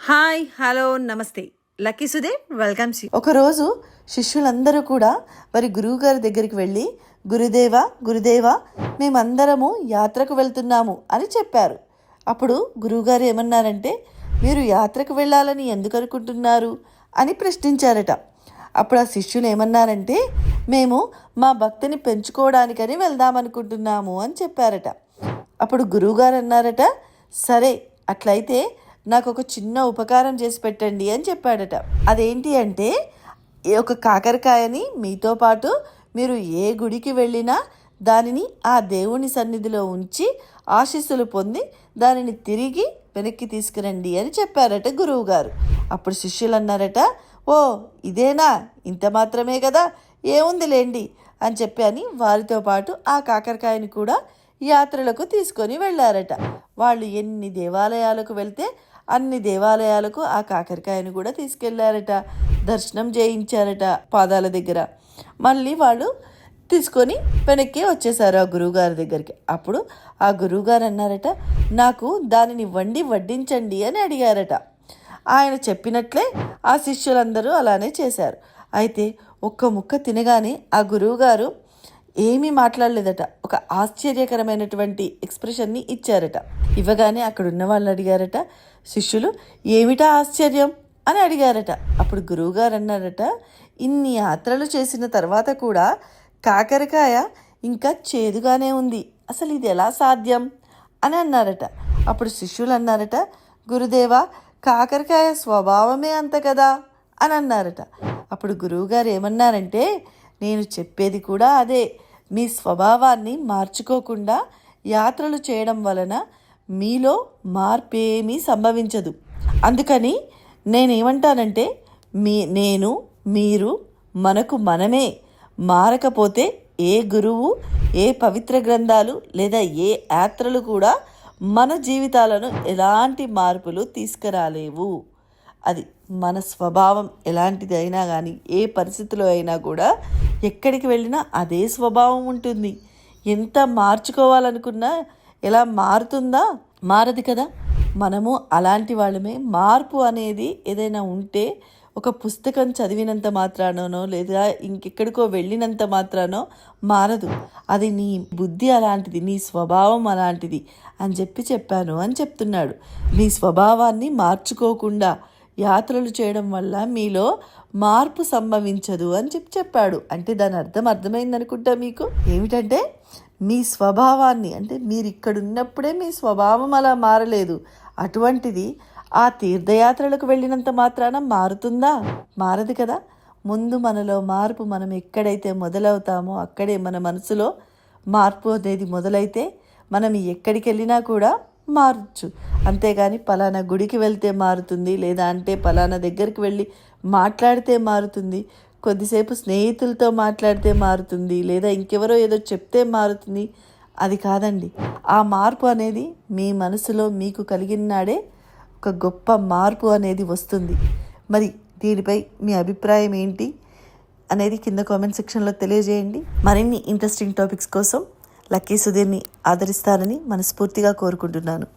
Hi hello నమస్తే. Lucky Sudheer welcomes you. ఒకరోజు శిష్యులందరూ కూడా వారి గురువుగారి దగ్గరికి వెళ్ళి, గురుదేవా మేమందరము యాత్రకు వెళ్తున్నాము అని చెప్పారు. అప్పుడు గురువుగారు ఏమన్నారంటే, మీరు యాత్రకు వెళ్ళాలని ఎందుకు అనుకుంటున్నారు అని ప్రశ్నించారట. అప్పుడు ఆ శిష్యులు ఏమన్నారంటే, మేము మా భక్తిని పెంచుకోవడానికని వెళ్దామనుకుంటున్నాము అని చెప్పారట. అప్పుడు గురువుగారు అన్నారట, సరే అట్లయితే నాకు ఒక చిన్న ఉపకారం చేసి పెట్టండి అని చెప్పాడట. అదేంటి అంటే, ఒక కాకరకాయని మీతో పాటు మీరు ఏ గుడికి వెళ్ళినా దానిని ఆ దేవుని సన్నిధిలో ఉంచి ఆశీస్సులు పొంది దానిని తిరిగి వెనక్కి తీసుకురండి అని చెప్పారట గురువుగారు. అప్పుడు శిష్యులు అన్నారట, ఓ ఇదేనా, ఇంత మాత్రమే కదా, ఏముందిలేండి అని చెప్పి వారితో పాటు ఆ కాకరకాయని కూడా యాత్రలకు తీసుకొని వెళ్ళారట. వాళ్ళు ఎన్ని దేవాలయాలకు వెళ్తే అన్ని దేవాలయాలకు ఆ కాకరకాయను కూడా తీసుకెళ్లారట. దర్శనం చేయించారట పాదాల దగ్గర. మళ్ళీ వాళ్ళు తీసుకొని వెనక్కి వచ్చేసారు ఆ గురువుగారి దగ్గరికి. అప్పుడు ఆ గురువుగారు అన్నారట, నాకు దానిని వడ్డించండి అని అడిగారట. ఆయన చెప్పినట్లే ఆ శిష్యులందరూ అలానే చేశారు. అయితే ఒక్క ముక్క తినగానే ఆ గురువుగారు ఏమీ మాట్లాడలేదట. ఒక ఆశ్చర్యకరమైనటువంటి ఎక్స్ప్రెషన్ని ఇచ్చారట. ఇవ్వగానే అక్కడ ఉన్న వాళ్ళు అడిగారట, శిష్యులు ఏమిటా ఆశ్చర్యం అని అడిగారట. అప్పుడు గురువుగారు అన్నారట, ఇన్ని యాత్రలు చేసిన తర్వాత కూడా కాకరకాయ ఇంకా చేదుగానే ఉంది, అసలు ఇది ఎలా సాధ్యం అని అన్నారట. అప్పుడు శిష్యులు అన్నారట, గురుదేవా కాకరకాయ స్వభావమే అంత కదా అని అన్నారట. అప్పుడు గురువుగారు ఏమన్నారంటే, నేను చెప్పేది కూడా అదే. మీ స్వభావాన్ని మార్చుకోకుండా యాత్రలు చేయడం వలన మీలో మార్పేమీ సంభవించదు. అందుకని నేనేమంటానంటే, మీరు మనమే మారకపోతే ఏ గురువు, ఏ పవిత్ర గ్రంథాలు లేదా ఏ యాత్రలు కూడా మన జీవితాలను ఎలాంటి మార్పులు తీసుకురాలేవు. అది మన స్వభావం ఎలాంటిది అయినా కానీ, ఏ పరిస్థితిలో అయినా కూడా ఎక్కడికి వెళ్ళినా అదే స్వభావం ఉంటుంది. ఎంత మార్చుకోవాలనుకున్నా ఎలా మారుతుందా? మారదు కదా. మనము అలాంటి వాళ్ళమే. మార్పు అనేది ఏదైనా ఉంటే ఒక పుస్తకం చదివినంత మాత్రానో లేదా ఇంకెక్కడికో వెళ్ళినంత మాత్రానో మారదు. అది నీ బుద్ధి అలాంటిది, నీ స్వభావం అలాంటిది అని చెప్పాను అని చెప్తున్నాడు. నీ స్వభావాన్ని మార్చుకోకుండా యాత్రలు చేయడం వల్ల మీలో మార్పు సంభవించదు అని చెప్పాడు. అంటే దాని అర్థమైంది అనుకుంటా మీకు. ఏమిటంటే, మీ స్వభావాన్ని, అంటే మీరు ఇక్కడ ఉన్నప్పుడే మీ స్వభావం అలా మారలేదు. అటువంటిది ఆ తీర్థయాత్రలకు వెళ్ళినంత మాత్రాన మారుతుందా? మారదు కదా. ముందు మనలో మార్పు మనం ఎక్కడైతే మొదలవుతామో అక్కడే మన మనసులో మార్పు అనేది మొదలైతే మనం ఎక్కడికి వెళ్ళినా కూడా మారచ్చు. అంతేగాని పలానా గుడికి వెళ్తే మారుతుంది, లేదా అంటే పలానా దగ్గరికి వెళ్ళి మాట్లాడితే మారుతుంది, కొద్దిసేపు స్నేహితులతో మాట్లాడితే మారుతుంది, లేదా ఇంకెవరో ఏదో చెప్తే మారుతుంది, అది కాదండి. ఆ మార్పు అనేది మీ మనసులో మీకు కలిగిన నాడే ఒక గొప్ప మార్పు అనేది వస్తుంది. మరి దీనిపై మీ అభిప్రాయం ఏంటి అనేది కింద కామెంట్ సెక్షన్లో తెలియజేయండి. మరిన్ని ఇంట్రెస్టింగ్ టాపిక్స్ కోసం లక్కీ సుధీర్ని ఆదరిస్తారని మనస్ఫూర్తిగా కోరుకుంటున్నాను.